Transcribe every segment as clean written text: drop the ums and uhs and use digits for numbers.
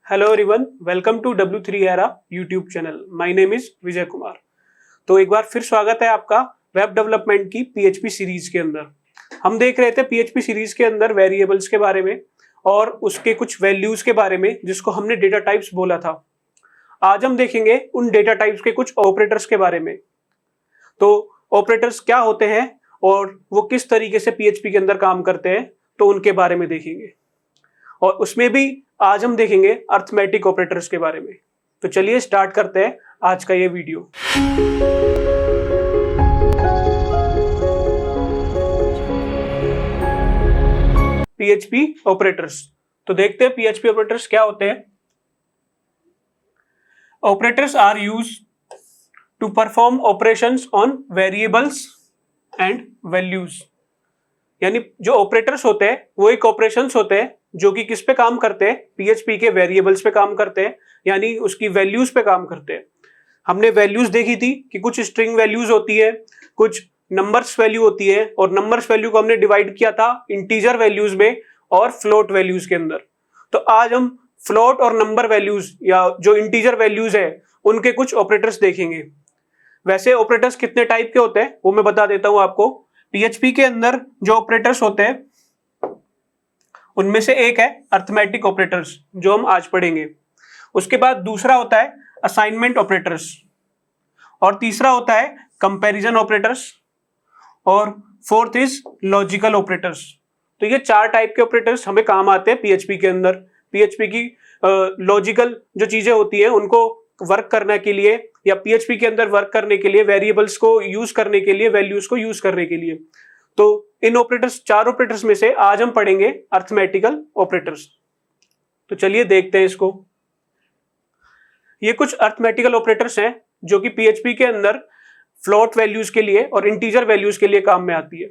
Hello everyone, welcome to W3 era YouTube channel. My name is Vijay Kumar. तो एक बार फिर स्वागत है आपका वेब डेवलपमेंट की PHP सीरीज के अंदर। हम देख रहे थे PHP सीरीज के अंदर वेरिएबल्स के बारे में और उसके कुछ वैल्यूज के बारे में, जिसको हमने डेटा टाइप्स बोला था। आज हम देखेंगे उन डेटा टाइप्स के कुछ ऑपरेटर्स के बारे में। तो ऑपरेटर्स क्या होते हैं और वो किस तरीके से PHP के अंदर काम करते हैं, तो उनके बारे में देखेंगे। और उसमें भी आज हम देखेंगे अर्थमेटिक ऑपरेटर्स के बारे में। तो चलिए स्टार्ट करते हैं आज का ये वीडियो। PHP operators. तो देखते हैं PHP ऑपरेटर्स क्या होते हैं। Operators are used to perform operations on variables and values. यानी जो ऑपरेटर्स होते हैं वो एक ऑपरेशंस होते हैं जो कि किस पे काम करते हैं, PHP के वेरिएबल्स पे काम करते हैं, यानी उसकी वैल्यूज पे काम करते हैं। हमने वैल्यूज देखी थी कि कुछ स्ट्रिंग वैल्यूज होती है, कुछ नंबर्स वैल्यू होती है, और नंबर्स वैल्यू को हमने डिवाइड किया था इंटीजर वैल्यूज में और फ्लोट वैल्यूज के अंदर। तो आज हम फ्लोट और नंबर वैल्यूज या जो इंटीजर वैल्यूज है उनके कुछ ऑपरेटर्स देखेंगे। वैसे ऑपरेटर्स कितने टाइप के होते हैं वो मैं बता देता हूं आपको। PHP के अंदर जो ऑपरेटर्स होते हैं उनमें से एक है अर्थमेटिक ऑपरेटर्स, जो हम आज पढ़ेंगे। उसके बाद दूसरा होता है असाइनमेंट ऑपरेटर्स, और तीसरा होता है कंपैरिजन ऑपरेटर्स, और फोर्थ इज लॉजिकल ऑपरेटर्स। तो ये चार टाइप के ऑपरेटर्स हमें काम आते हैं PHP के अंदर। PHP की लॉजिकल जो चीजें होती है उनको वर्क करने के लिए, या PHP के अंदर वर्क करने के लिए, वेरिएबल्स को यूज करने के लिए, वैल्यूज को यूज करने के लिए। तो इन ऑपरेटर्स, चार ऑपरेटर्स में से आज हम पढ़ेंगे अर्थमेटिकल ऑपरेटर्स। तो चलिए देखते हैं इसको। ये कुछ अर्थमेटिकल ऑपरेटर्स हैं जो कि PHP के अंदर फ्लोट वैल्यूज के लिए और इंटीजर वैल्यूज के लिए काम में आती है।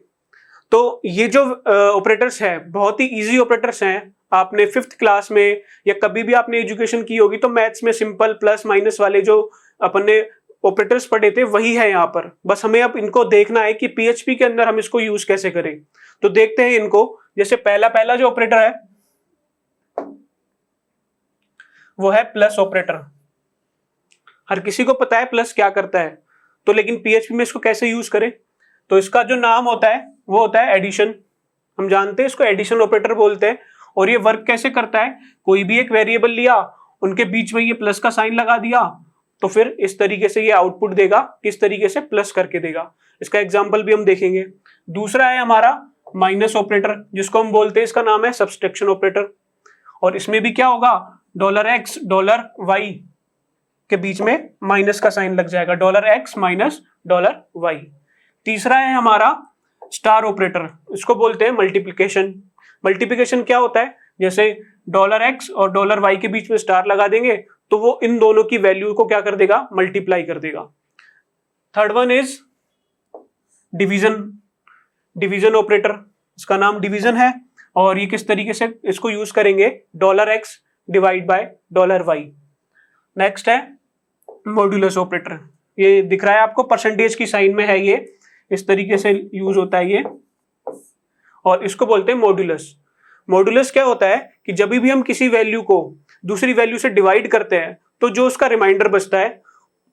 तो ये जो ऑपरेटर्स हैं बहुत ही इजी ऑपरेटर्स हैं। आपने 5th क्लास में या कभी भी आपने एजुकेशन की होगी तो मैथ्स में सिंपल प्लस माइनस वाले जो अपन ने ऑपरेटर्स पढ़े थे वही है यहाँ पर। बस हमें अब इनको देखना है कि PHP के अंदर हम इसको यूज कैसे करें। तो देखते हैं इनको। जैसे पहला जो ऑपरेटर है वो है प्लस ऑपरेटर। हर किसी को पता है प्लस क्या करता है, तो लेकिन PHP में इसको कैसे यूज करें। तो इसका जो नाम होता है वो होता है एडिशन। हम जानते हैं इसको एडिशन ऑपरेटर बोलते हैं। और ये वर्क कैसे करता है, कोई भी एक वेरिएबल लिया, उनके बीच में ये प्लस का साइन लगा दिया, तो फिर इस तरीके से ये आउटपुट देगा, किस तरीके से प्लस करके देगा। इसका एग्जांपल भी हम देखेंगे। दूसरा है हमारा माइनस ऑपरेटर, जिसको हम बोलते हैं, इसका नाम है सब्सट्रैक्शन ऑपरेटर। और इसमें भी क्या होगा, $x $y के बीच में माइनस का साइन लग जाएगा, $x माइनस $y। तीसरा है हमारा स्टार ऑपरेटर, इसको बोलते हैं मल्टीप्लिकेशन। मल्टीप्लिकेशन क्या होता है, जैसे $x और $y के बीच में स्टार लगा देंगे तो वो इन दोनों की वैल्यू को क्या कर देगा, मल्टीप्लाई कर देगा। Third one is division. Division operator, इसका नाम डिवीजन है। और ये किस तरीके से इसको यूज करेंगे, $x divide by $y। Next है मॉड्यूलस ऑपरेटर। ये दिख रहा है आपको, परसेंटेज की साइन में है, ये इस तरीके से यूज होता है ये, और इसको बोलते हैं मॉड्यूलस। मॉड्यूलस क्या होता है कि जब भी हम किसी वैल्यू को दूसरी वैल्यू से डिवाइड करते हैं तो जो उसका रिमाइंडर बचता है,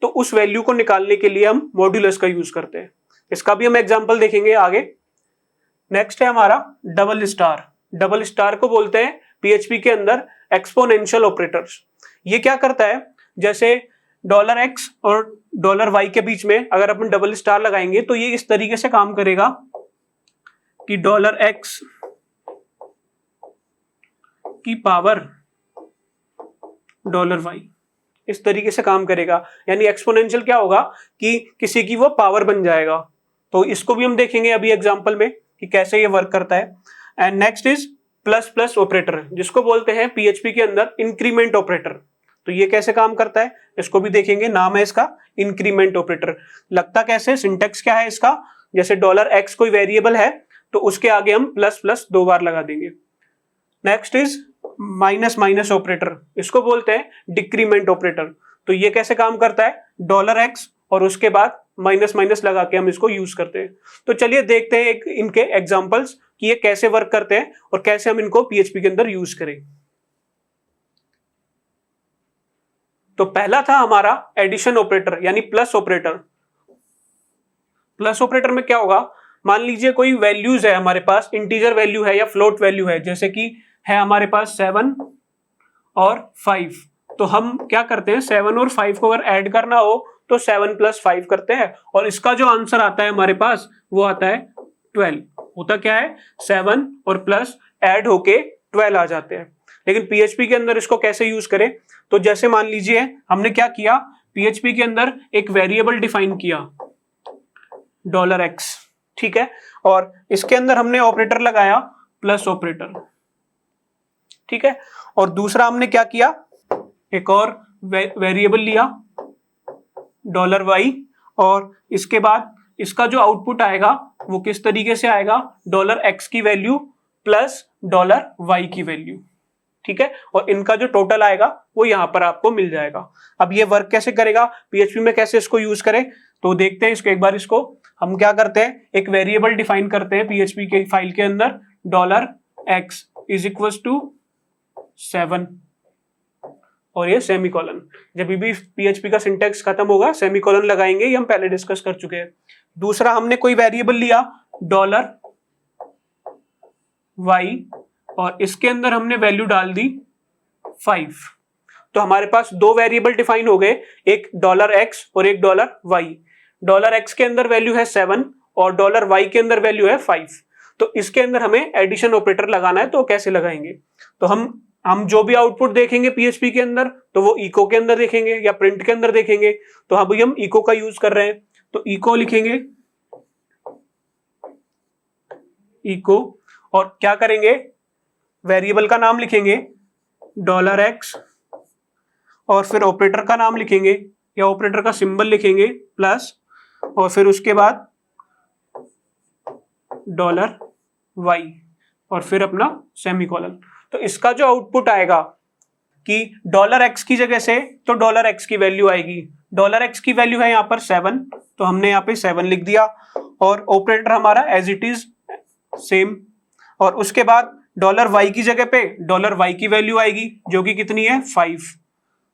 तो उस वैल्यू को निकालने के लिए हम मॉड्यूलस का यूज करते हैं। इसका भी हम एग्जांपल देखेंगे आगे। नेक्स्ट है हमारा डबल स्टार। डबल स्टार को बोलते हैं PHP के अंदर एक्सपोनेंशियल ऑपरेटर्स। ये क्या करता है, जैसे $x और $y के बीच में अगर अपन डबल स्टार लगाएंगे तो ये इस तरीके से काम करेगा कि $x की पावर $y इस तरीके से काम करेगा। यानी एक्सपोनेंशियल क्या होगा कि किसी की वो पावर बन जाएगा। तो इसको भी हम देखेंगे अभी एग्जांपल में कि कैसे ये वर्क करता है। And next is plus plus operator, जिसको बोलते हैं PHP के अंदर इंक्रीमेंट ऑपरेटर। तो ये कैसे काम करता है इसको भी देखेंगे। नाम है इसका इंक्रीमेंट ऑपरेटर। लगता कैसे, सिंटेक्स क्या है इसका, जैसे $x कोई वेरिएबल है तो उसके आगे हम प्लस प्लस 2 बार लगा देंगे। Next is minus minus operator, इसको बोलते हैं डिक्रीमेंट ऑपरेटर। तो ये कैसे काम करता है, $x और उसके बाद माइनस माइनस लगा के हम इसको यूज करते हैं। तो चलिए देखते हैं इनके एग्जांपल्स कि ये कैसे वर्क करते हैं और कैसे हम इनको PHP के अंदर यूज करें। तो पहला था हमारा एडिशन ऑपरेटर यानी प्लस ऑपरेटर। प्लस ऑपरेटर में क्या होगा, मान लीजिए कोई वैल्यूज है हमारे पास, इंटीजर वैल्यू है या फ्लोट वैल्यू है, जैसे कि है हमारे पास 7 और 5, तो हम क्या करते हैं 7 और 5 को अगर ऐड करना हो तो 7 + 5 करते हैं और इसका जो आंसर आता है हमारे पास वो आता है 12। होता क्या है 7 और प्लस ऐड होके 12 आ जाते हैं। लेकिन पीएचपी के अंदर इसको कैसे यूज करें, तो जैसे मान लीजिए हमने क्या किया, पीएचपी के अंदर एक वेरिएबल डिफाइन किया $x, ठीक है, और इसके अंदर हमने ऑपरेटर लगाया प्लस ऑपरेटर, ठीक है, और दूसरा हमने क्या किया, एक और वेरिएबल लिया $y और इसके बाद इसका जो आउटपुट आएगा वो किस तरीके से आएगा, $x की वैल्यू प्लस $y की वैल्यू, ठीक है, और इनका जो टोटल आएगा वो यहां पर आपको मिल जाएगा। अब ये वर्क कैसे करेगा, पीएचपी में कैसे इसको यूज करें, तो देखते हैं इसको एक बार। इसको हम क्या करते हैं, एक वेरिएबल डिफाइन करते हैं पीएचपी के फाइल के अंदर, $x = 7 और ये सेमीकोलन। जब भी पीएचपी का सिंटैक्स खत्म होगा सेमीकोलन लगाएंगे, ये हम पहले डिस्कस कर चुके हैं। दूसरा हमने कोई वेरिएबल लिया $y और इसके अंदर हमने वैल्यू डाल दी 5, तो हमारे पास दो वेरिएबल डिफाइन हो गए, एक $x और एक $y। $x के अंदर वैल्यू है 7 और $y के अंदर वैल्यू है 5, तो इसके अंदर हमें एडिशन ऑपरेटर लगाना है। तो कैसे लगाएंगे, तो हम जो भी आउटपुट देखेंगे पीएचपी के अंदर तो वो इको के अंदर देखेंगे या प्रिंट के अंदर देखेंगे, तो अभी हम इको का यूज कर रहे हैं, तो इको लिखेंगे, इको, और क्या करेंगे, वेरिएबल का नाम लिखेंगे $x और फिर ऑपरेटर का नाम लिखेंगे या ऑपरेटर का सिंबल लिखेंगे प्लस, और फिर उसके बाद $y और फिर अपना सेमीकोलन। तो इसका जो आउटपुट आएगा कि $x की जगह से तो $x की वैल्यू आएगी, $x की वैल्यू है यहाँ पर 7, तो हमने यहाँ पे 7 लिख दिया और ऑपरेटर हमारा एज इट इज सेम, और उसके बाद $y की जगह पे $y की वैल्यू आएगी जो कि कितनी है 5,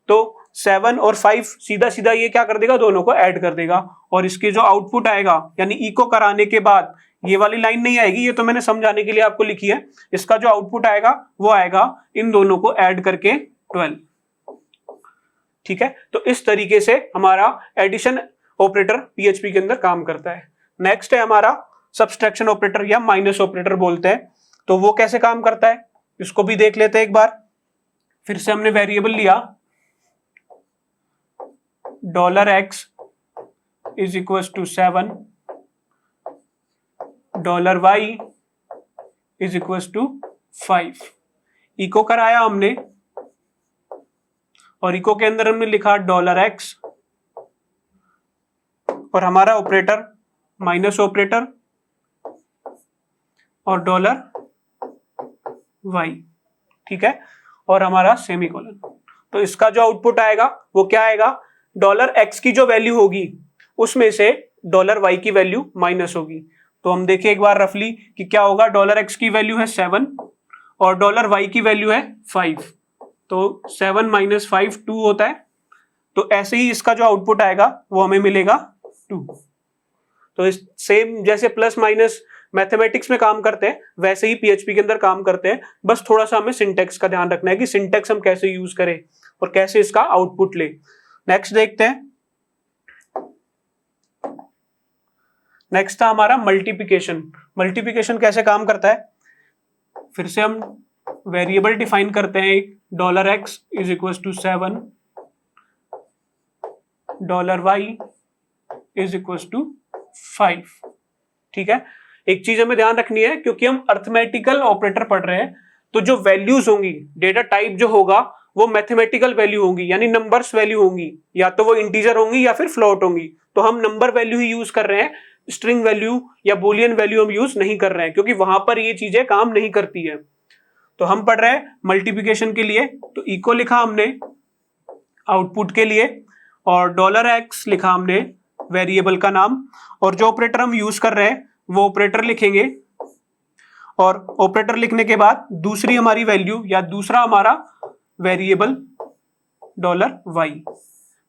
तो 7 और 5 सीधा सीधा ये क्या कर देगा, दोनों को ऐड कर देगा, और इसके जो आउटपुट आएगा यानी इको कराने के बाद ये वाली लाइन नहीं आएगी, ये तो मैंने समझाने के लिए आपको लिखी है, इसका जो आउटपुट आएगा वो आएगा इन दोनों को ऐड करके 12, ठीक है। तो इस तरीके से हमारा एडिशन ऑपरेटर पीएचपी के अंदर काम करता है। नेक्स्ट है हमारा सब्सट्रैक्शन ऑपरेटर या माइनस ऑपरेटर बोलते हैं, तो वो कैसे काम करता है इसको भी देख लेते हैं एक बार। फिर से हमने वेरिएबल लिया $x = 7, $y = 5, इको कराया हमने और इको के अंदर हमने लिखा $x और हमारा ऑपरेटर माइनस ऑपरेटर और $y, ठीक है, और हमारा सेमीकोलन। तो इसका जो आउटपुट आएगा वो क्या आएगा, $x की जो वैल्यू होगी उसमें से $y की वैल्यू माइनस होगी। तो हम देखें एक बार रफली कि क्या होगा, $x की वैल्यू है 7 और $y की वैल्यू है 5, तो 7 - 5 2 होता है, तो ऐसे ही इसका जो आउटपुट आएगा वो हमें मिलेगा 2। तो इस सेम जैसे प्लस माइनस मैथमेटिक्स में काम करते हैं वैसे ही पीएचपी के अंदर काम करते हैं, बस थोड़ा सा हमें सिंटैक्स का ध्यान रखना है कि सिंटैक्स हम कैसे यूज करें और कैसे इसका आउटपुट ले। नेक्स्ट देखते हैं, नेक्स्ट था हमारा मल्टीप्लिकेशन। मल्टीप्लिकेशन कैसे काम करता है, फिर से हम वेरिएबल डिफाइन करते हैं एक $x = 7, $y = 5, ठीक है। एक चीज हमें ध्यान रखनी है, क्योंकि हम अर्थमेटिकल ऑपरेटर पढ़ रहे हैं तो जो वैल्यूज होंगी, डेटा टाइप जो होगा वो मैथमेटिकल वैल्यू होंगी यानी नंबर्स वैल्यू होंगी, या तो वो इंटीजर होंगी या फिर फ्लोट होंगी। तो हम नंबर वैल्यू ही यूज कर रहे हैं, स्ट्रिंग वैल्यू या बुलियन वैल्यू हम यूज नहीं कर रहे हैं, क्योंकि वहां पर ये चीजें काम नहीं करती है। तो हम पढ़ रहे हैं मल्टीप्लिकेशन के लिए, तो इको लिखा हमने आउटपुट के लिए और $x लिखा हमने वेरिएबल का नाम, और जो ऑपरेटर हम यूज कर रहे हैं वो ऑपरेटर लिखेंगे, और ऑपरेटर लिखने के बाद दूसरी हमारी वैल्यू या दूसरा हमारा वेरिएबल $y।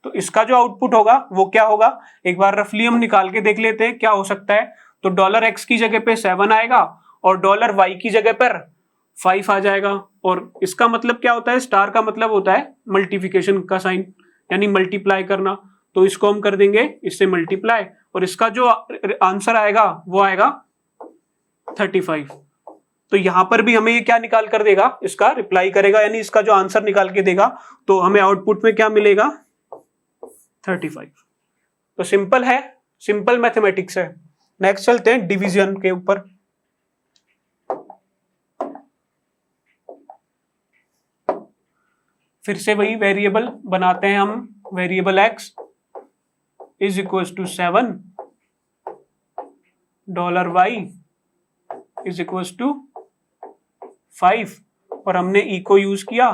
तो इसका जो आउटपुट होगा वो क्या होगा, एक बार रफली हम निकाल के देख लेते हैं क्या हो सकता है। तो $x की जगह पे 7 आएगा और $y की जगह पर 5 आ जाएगा। और इसका मतलब क्या होता है, स्टार का मतलब होता है मल्टीप्लिकेशन का साइन, यानी मल्टीप्लाई करना। तो इसको हम कर देंगे इससे मल्टीप्लाई, और इसका जो आंसर आएगा वो आएगा 35। तो यहां पर भी हमें ये क्या निकाल कर देगा, इसका रिप्लाई करेगा, यानी इसका जो आंसर निकाल के देगा। तो हमें आउटपुट में क्या मिलेगा, 35। तो सिंपल है, सिंपल मैथमेटिक्स है। नेक्स्ट चलते हैं डिवीजन के ऊपर। फिर से वही वेरिएबल बनाते हैं हम, variable x is equal to 7, $y is equal to 5, और हमने इको यूज किया,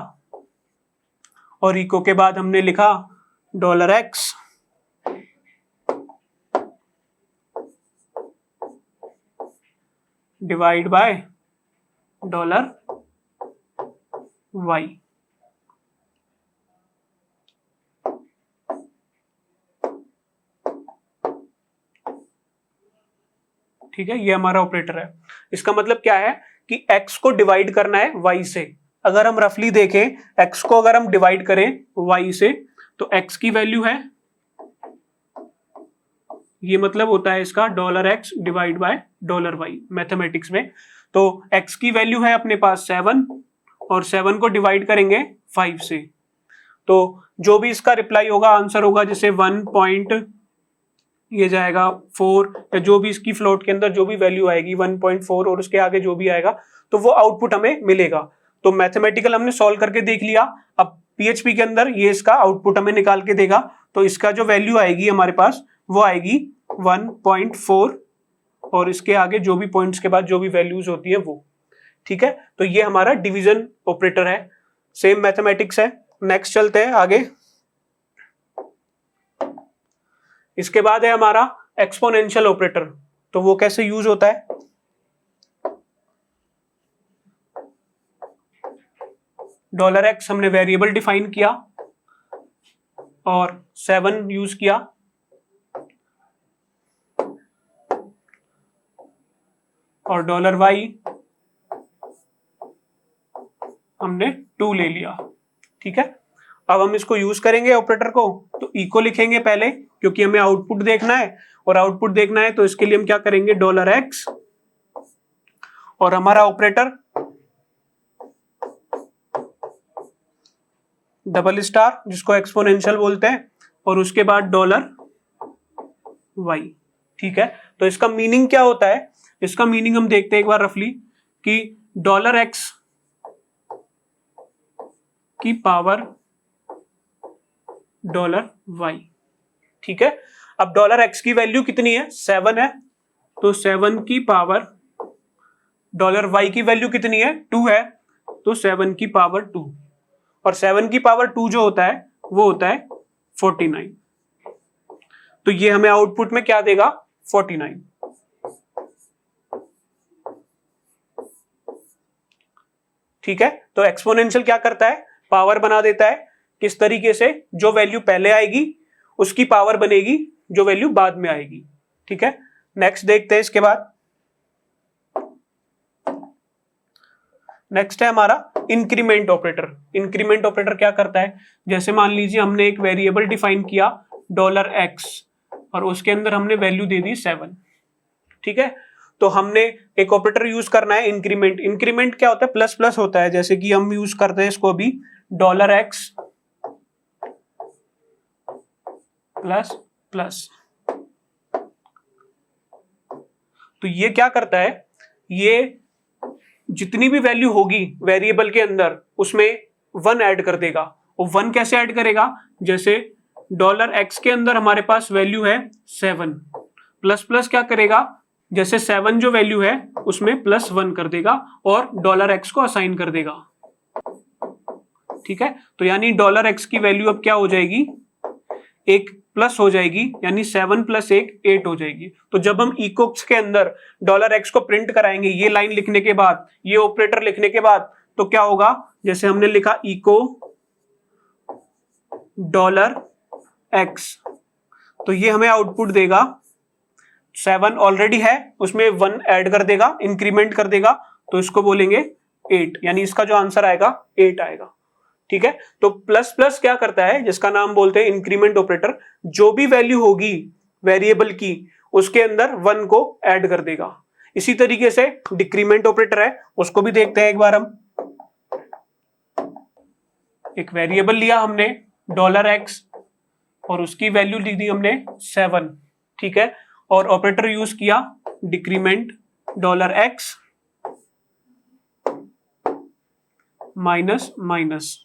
और इको के बाद हमने लिखा $x डिवाइड बाय $y। ठीक है, ये हमारा ऑपरेटर है। इसका मतलब क्या है कि x को डिवाइड करना है y से। अगर हम रफली देखें, x को अगर हम डिवाइड करें y से, तो x की वैल्यू है, ये मतलब होता है इसका $x divide by $y mathematics में। तो x की वैल्यू है अपने पास 7, और 7 को डिवाइड करेंगे 5 से। तो जो भी इसका रिप्लाई होगा, आंसर होगा, जैसे 1. ये जाएगा 4, या जो भी इसकी फ्लोट के अंदर जो भी वैल्यू आएगी 1.4, और उसके आगे जो भी आएगा, तो वो आउटपुट हमें miलेगा। तो मैथमेटिकल हमने सॉल्व करके देख लिया। अब PHP के अंदर ये इसका आउटपुट हमें निकाल के देगा। तो इसका जो वैल्यू आएगी हमारे पास, वो आएगी 1.4, और इसके आगे जो भी पॉइंट्स के बाद जो भी वैल्यूज होती है वो। ठीक है, तो ये हमारा डिवीजन ऑपरेटर है, सेम मैथमेटिक्स है। नेक्स्ट चलते हैं आगे। इसके बाद है हमारा एक्सपोनेंशियल ऑपरेटर। तो वो कैसे यूज होता है, $x हमने वेरिएबल डिफाइन किया और 7 यूज किया, और $y हमने 2 ले लिया। ठीक है, अब हम इसको यूज करेंगे ऑपरेटर को। तो इको लिखेंगे पहले, क्योंकि हमें आउटपुट देखना है, और आउटपुट देखना है तो इसके लिए हम क्या करेंगे, $x और हमारा ऑपरेटर $, जिसको एक्सपोनेंशियल बोलते हैं, और उसके बाद $y। ठीक है, तो इसका मीनिंग क्या होता है, इसका मीनिंग हम देखते हैं एक बार रफली, कि $x की पावर $y। ठीक है, अब $x की वैल्यू कितनी है, 7 है, तो 7 की पावर $y की वैल्यू कितनी है, 2 है, तो 7 की पावर 2, और 7 की पावर 2 जो होता है वो होता है 49। तो ये हमें आउटपुट में क्या देगा, 49। ठीक है, तो एक्सपोनेंशियल क्या करता है, पावर बना देता है। किस तरीके से, जो वैल्यू पहले आएगी उसकी पावर बनेगी जो वैल्यू बाद में आएगी। ठीक है, नेक्स्ट देखते हैं इसके बाद। नेक्स्ट है हमारा इंक्रीमेंट ऑपरेटर। इंक्रीमेंट ऑपरेटर क्या करता है, जैसे मान लीजिए हमने एक वेरिएबल डिफाइन किया $x, और उसके अंदर हमने वैल्यू दे दी 7। ठीक है, तो हमने एक ऑपरेटर यूज करना है इंक्रीमेंट। इंक्रीमेंट क्या होता है, प्लस प्लस होता है, जैसे कि हम यूज करते हैं इसको अभी, $x प्लस प्लस। तो ये क्या करता है, ये जितनी भी वैल्यू होगी वेरिएबल के अंदर उसमें 1 ऐड कर देगा। और 1 कैसे ऐड करेगा, जैसे $x के अंदर हमारे पास वैल्यू है 7, प्लस प्लस क्या करेगा, जैसे 7 जो वैल्यू है उसमें +1 कर देगा और $x को असाइन कर देगा। ठीक है, तो यानी $x की वैल्यू अब क्या हो जाएगी, एक प्लस हो जाएगी, यानी 7 + 1 8 हो जाएगी। तो जब हम इकोक्स के अंदर $x को प्रिंट कराएंगे, ये लाइन लिखने के बाद, ये ऑपरेटर लिखने के बाद, तो क्या होगा, जैसे हमने लिखा इको $x, तो ये हमें आउटपुट देगा 7 ऑलरेडी है, उसमें 1 ऐड कर देगा, इंक्रीमेंट कर देगा, तो इसको बोलेंगे 8, यानी इसका जो आंसर आएगा 8 आएगा। ठीक है, तो प्लस प्लस क्या करता है, जिसका नाम बोलते हैं इंक्रीमेंट ऑपरेटर, जो भी वैल्यू होगी वेरिएबल की उसके अंदर 1 को ऐड कर देगा। इसी तरीके से डिक्रीमेंट ऑपरेटर है, उसको भी देखते हैं एक बार हम। एक वेरिएबल लिया हमने $x और उसकी वैल्यू लिख दी हमने 7, ठीक है, और ऑपरेटर यूज किया डिक्रीमेंट $x माइनस माइनस,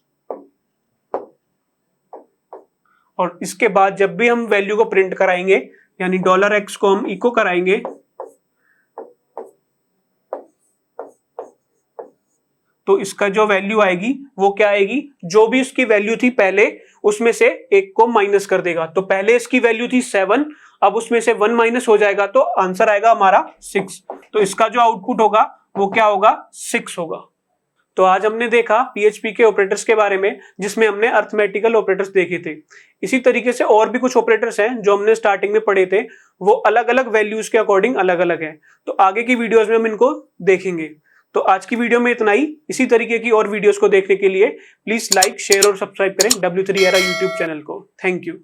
और इसके बाद जब भी हम वैल्यू को प्रिंट कराएंगे, यानी $x को हम इको कराएंगे, तो इसका जो वैल्यू आएगी वो क्या आएगी, जो भी इसकी वैल्यू थी पहले उसमें से एक को माइनस कर देगा। तो पहले इसकी वैल्यू थी 7, अब उसमें से 1 माइनस हो जाएगा, तो आंसर आएगा हमारा 6। तो इसका जो आउटपुट होगा वो क्या होगा, 6 होगा। तो आज हमने देखा पीएचपी के ऑपरेटर्स के बारे में, जिसमें हमने अर्थमेटिकल ऑपरेटर्स देखे थे। इसी तरीके से और भी कुछ ऑपरेटर्स हैं जो हमने स्टार्टिंग में पढ़े थे, वो अलग अलग वैल्यूज के अकॉर्डिंग अलग अलग है। तो आगे की वीडियोज में हम इनको देखेंगे। तो आज की वीडियो में इतना ही। इसी तरीके की और वीडियोस को देखने के लिए प्लीज लाइक, शेयर और सब्सक्राइब करें W3 Era यूट्यूब चैनल को। Thank you.